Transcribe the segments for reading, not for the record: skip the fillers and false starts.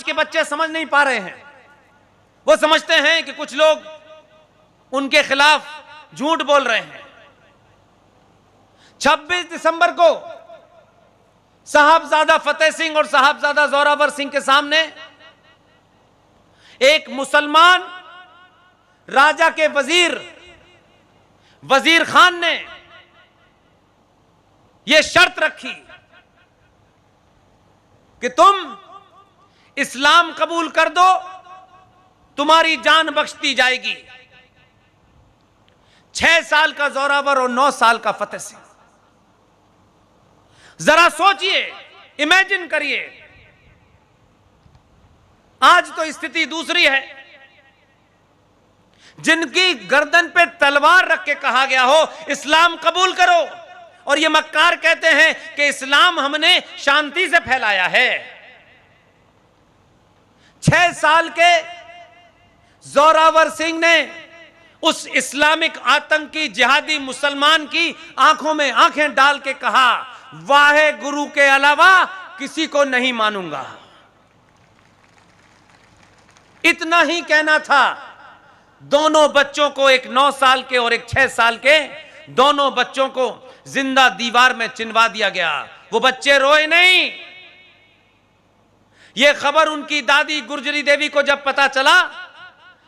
के बच्चे समझ नहीं पा रहे हैं। वो समझते हैं कि कुछ लोग उनके खिलाफ झूठ बोल रहे हैं। 26 दिसंबर को साहबजादा फतेह सिंह और साहबजादा जोरावर सिंह के सामने एक मुसलमान राजा के वजीर खान ने यह शर्त रखी कि तुम इस्लाम कबूल कर दो, तुम्हारी जान बख्श दी जाएगी। 6 साल का जोरावर और 9 साल का फतेह सिंह। जरा सोचिए, इमेजिन करिए, आज तो स्थिति दूसरी है। जिनकी गर्दन पे तलवार रख के कहा गया हो इस्लाम कबूल करो, और ये मक्कार कहते हैं कि इस्लाम हमने शांति से फैलाया है। 6 साल के जोरावर सिंह ने उस इस्लामिक आतंकी जिहादी मुसलमान की आंखों में आंखें डाल के कहा, वाहे गुरु के अलावा किसी को नहीं मानूंगा। इतना ही कहना था। दोनों बच्चों को, एक 9 साल के और एक 6 साल के, दोनों बच्चों को जिंदा दीवार में चिनवा दिया गया। वो बच्चे रोए नहीं। यह खबर उनकी दादी गुर्जरी देवी को जब पता चला,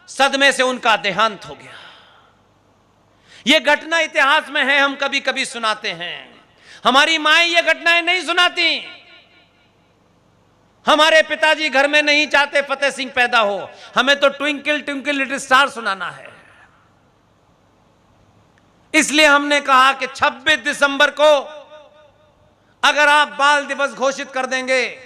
सदमे से उनका देहांत हो गया। यह घटना इतिहास में है, हम कभी कभी सुनाते हैं। हमारी माएं ये घटनाएं नहीं सुनाती। हमारे पिताजी घर में नहीं चाहते फतेह सिंह पैदा हो, हमें तो ट्विंकल ट्विंकल लिटिल स्टार सुनाना है। इसलिए हमने कहा कि 26 दिसंबर को अगर आप बाल दिवस घोषित कर देंगे,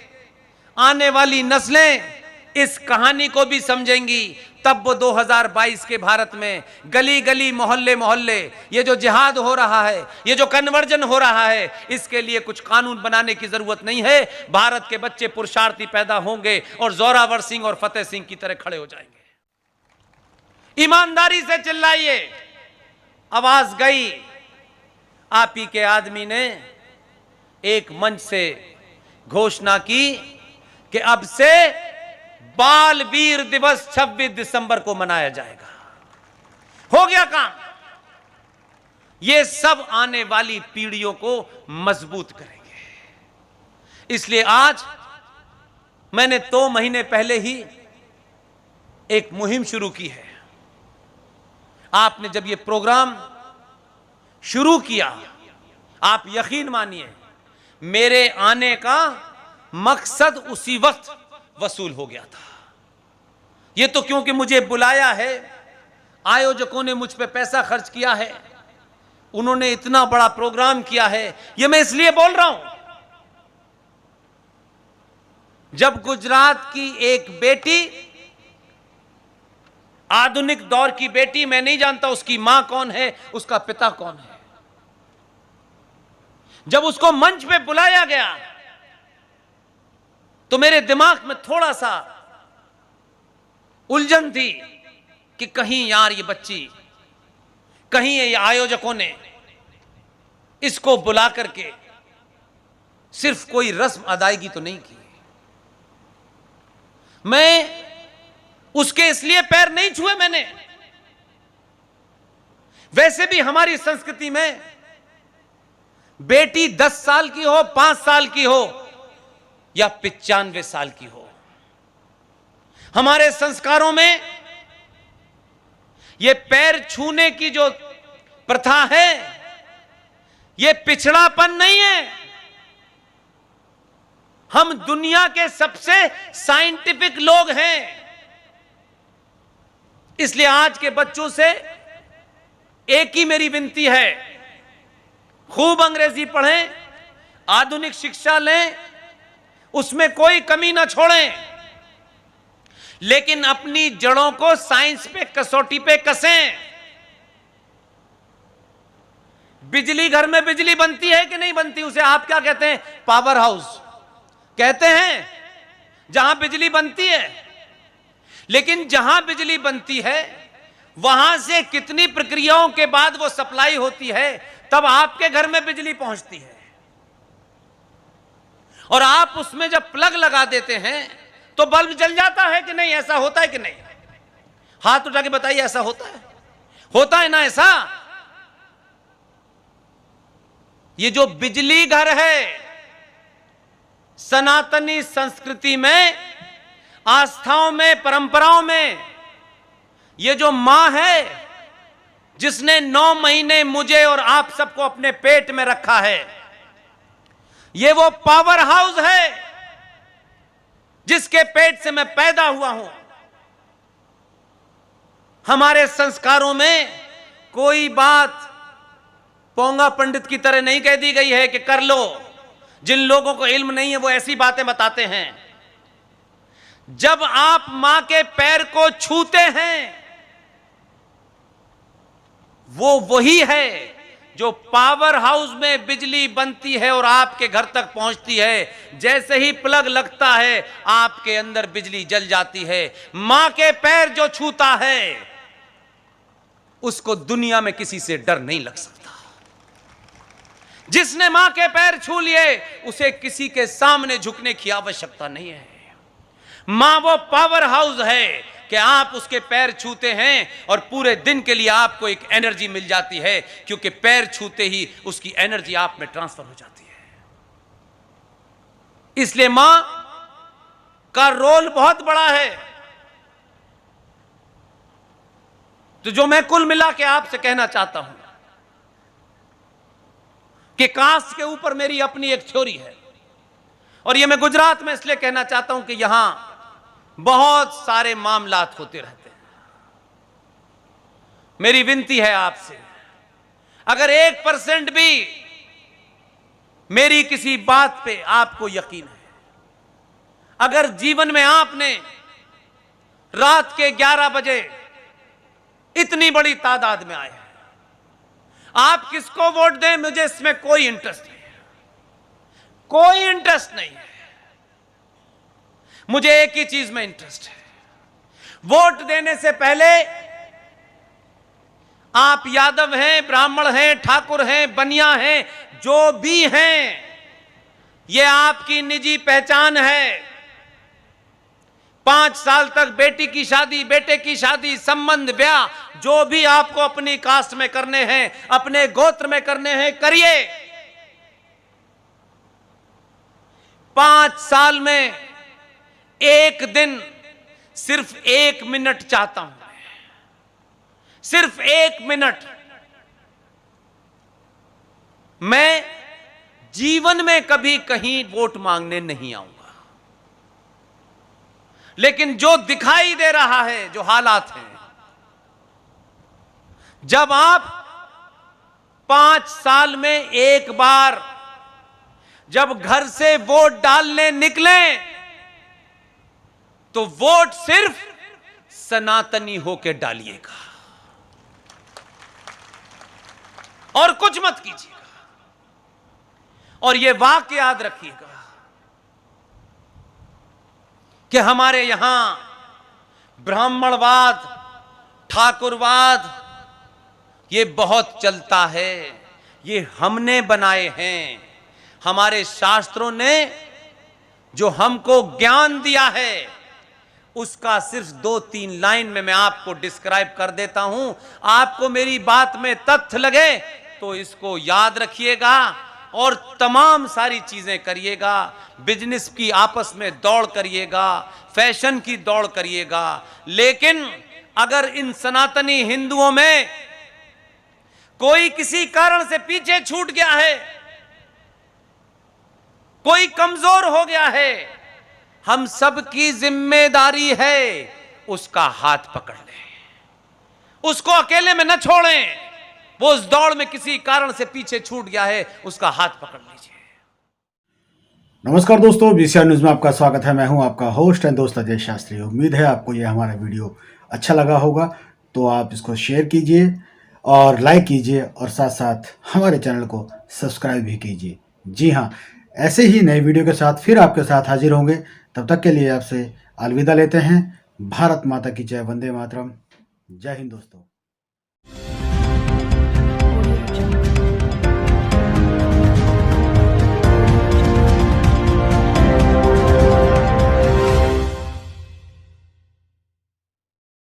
आने वाली नस्लें इस कहानी को भी समझेंगी। तब वो 2022 के भारत में गली गली, मोहल्ले मोहल्ले ये जो जिहाद हो रहा है, ये जो कन्वर्जन हो रहा है, इसके लिए कुछ कानून बनाने की जरूरत नहीं है। भारत के बच्चे पुरुषार्थी पैदा होंगे और जोरावर सिंह और फतेह सिंह की तरह खड़े हो जाएंगे। ईमानदारी से चिल्लाइए। आवाज गई। आप ही के आदमी ने एक मंच से घोषणा की कि अब से बाल वीर दिवस 26 दिसंबर को मनाया जाएगा। हो गया काम। ये सब आने वाली पीढ़ियों को मजबूत करेंगे। इसलिए आज मैंने 2 महीने पहले ही एक मुहिम शुरू की है। आपने जब ये प्रोग्राम शुरू किया, आप यकीन मानिए मेरे आने का मकसद उसी वक्त वसूल हो गया था। ये तो क्योंकि मुझे बुलाया है, आयोजकों ने मुझ पे पैसा खर्च किया है, उन्होंने इतना बड़ा प्रोग्राम किया है, ये मैं इसलिए बोल रहा हूं। जब गुजरात की एक बेटी, आधुनिक दौर की बेटी, मैं नहीं जानता उसकी मां कौन है, उसका पिता कौन है, जब उसको मंच पे बुलाया गया तो मेरे दिमाग में थोड़ा सा उलझन थी कि कहीं यार ये बच्ची, कहीं ये आयोजकों ने इसको बुला करके सिर्फ कोई रस्म अदायगी तो नहीं की। मैं उसके इसलिए पैर नहीं छुए मैंने। वैसे भी हमारी संस्कृति में बेटी 10 साल की हो, 5 साल की हो या 95 साल की हो, हमारे संस्कारों में यह पैर छूने की जो प्रथा है, यह पिछड़ापन नहीं है। हम दुनिया के सबसे साइंटिफिक लोग हैं। इसलिए आज के बच्चों से एक ही मेरी विनती है, खूब अंग्रेजी पढ़ें, आधुनिक शिक्षा लें, उसमें कोई कमी ना छोड़ें, लेकिन अपनी जड़ों को साइंस पे, कसौटी पे कसें। बिजली, घर में बिजली बनती है कि नहीं बनती, उसे आप क्या कहते हैं? पावर हाउस कहते हैं, जहां बिजली बनती है। लेकिन जहां बिजली बनती है वहां से कितनी प्रक्रियाओं के बाद वो सप्लाई होती है, तब आपके घर में बिजली पहुंचती है। और आप उसमें जब प्लग लगा देते हैं तो बल्ब जल जाता है कि नहीं? ऐसा होता है कि नहीं? हाथ उठा के बताइए, ऐसा होता है ना ऐसा? ये जो बिजली घर है, सनातनी संस्कृति में, आस्थाओं में, परंपराओं में, ये जो मां है जिसने 9 महीने मुझे और आप सबको अपने पेट में रखा है, ये वो पावर हाउस है जिसके पेट से मैं पैदा हुआ हूं। हमारे संस्कारों में कोई बात पोंगा पंडित की तरह नहीं कह दी गई है कि कर लो। जिन लोगों को इल्म नहीं है वो ऐसी बातें बताते हैं। जब आप मां के पैर को छूते हैं, वो वही है जो पावर हाउस में बिजली बनती है और आपके घर तक पहुंचती है। जैसे ही प्लग लगता है आपके अंदर बिजली जल जाती है। मां के पैर जो छूता है उसको दुनिया में किसी से डर नहीं लग सकता। जिसने मां के पैर छू लिए उसे किसी के सामने झुकने की आवश्यकता नहीं है। मां वो पावर हाउस है कि आप उसके पैर छूते हैं और पूरे दिन के लिए आपको एक एनर्जी मिल जाती है, क्योंकि पैर छूते ही उसकी एनर्जी आप में ट्रांसफर हो जाती है। इसलिए मां का रोल बहुत बड़ा है। तो जो मैं कुल मिला के आपसे कहना चाहता हूं कि कास्ट के ऊपर मेरी अपनी एक थ्योरी है, और यह मैं गुजरात में इसलिए कहना चाहता हूं कि यहां बहुत सारे मामलात होते रहते हैं। मेरी विनती है आपसे, अगर 1% भी मेरी किसी बात पे आपको यकीन है, अगर जीवन में आपने रात के 11 बजे इतनी बड़ी तादाद में आए हैं, आप किसको वोट दें मुझे इसमें कोई इंटरेस्ट नहीं है, कोई इंटरेस्ट नहीं है। मुझे एक ही चीज में इंटरेस्ट है, वोट देने से पहले आप यादव हैं, ब्राह्मण हैं, ठाकुर हैं, बनिया हैं, जो भी हैं, यह आपकी निजी पहचान है। 5 साल तक बेटी की शादी, बेटे की शादी, संबंध, ब्याह जो भी आपको अपनी कास्ट में करने हैं, अपने गोत्र में करने हैं, करिए। 5 साल में एक दिन, सिर्फ 1 मिनट चाहता हूं, सिर्फ 1 मिनट। मैं जीवन में कभी कहीं वोट मांगने नहीं आऊंगा, लेकिन जो दिखाई दे रहा है, जो हालात हैं, जब आप 5 साल में एक बार जब घर से वोट डालने निकलें, तो वोट सिर्फ सनातनी होकर डालिएगा और कुछ मत कीजिएगा। और यह वाक्य याद रखिएगा कि हमारे यहां ब्राह्मणवाद, ठाकुरवाद ये बहुत चलता है। ये हमने बनाए हैं। हमारे शास्त्रों ने जो हमको ज्ञान दिया है उसका सिर्फ 2-3 लाइन में मैं आपको डिस्क्राइब कर देता हूं। आपको मेरी बात में तथ्य लगे तो इसको याद रखिएगा और तमाम सारी चीजें करिएगा। बिजनेस की आपस में दौड़ करिएगा, फैशन की दौड़ करिएगा, लेकिन अगर इन सनातनी हिंदुओं में कोई किसी कारण से पीछे छूट गया है, कोई कमजोर हो गया है, हम सबकी जिम्मेदारी है उसका हाथ पकड़ लें, उसको अकेले में न छोड़ें। वो उस दौड़ में किसी कारण से पीछे छूट गया है, उसका हाथ पकड़ लीजिए। नमस्कार दोस्तों, बीसीआर न्यूज में आपका स्वागत है। मैं हूं आपका होस्ट एंड दोस्त अजय शास्त्री। उम्मीद है आपको यह हमारा वीडियो अच्छा लगा होगा, तो आप इसको शेयर कीजिए और लाइक कीजिए और साथ साथ हमारे चैनल को सब्सक्राइब भी कीजिए। जी हाँ, ऐसे ही नए वीडियो के साथ फिर आपके साथ हाजिर होंगे। तब तक के लिए आपसे अलविदा लेते हैं। भारत माता की जय, वंदे मातरम। जय हिंद दोस्तों।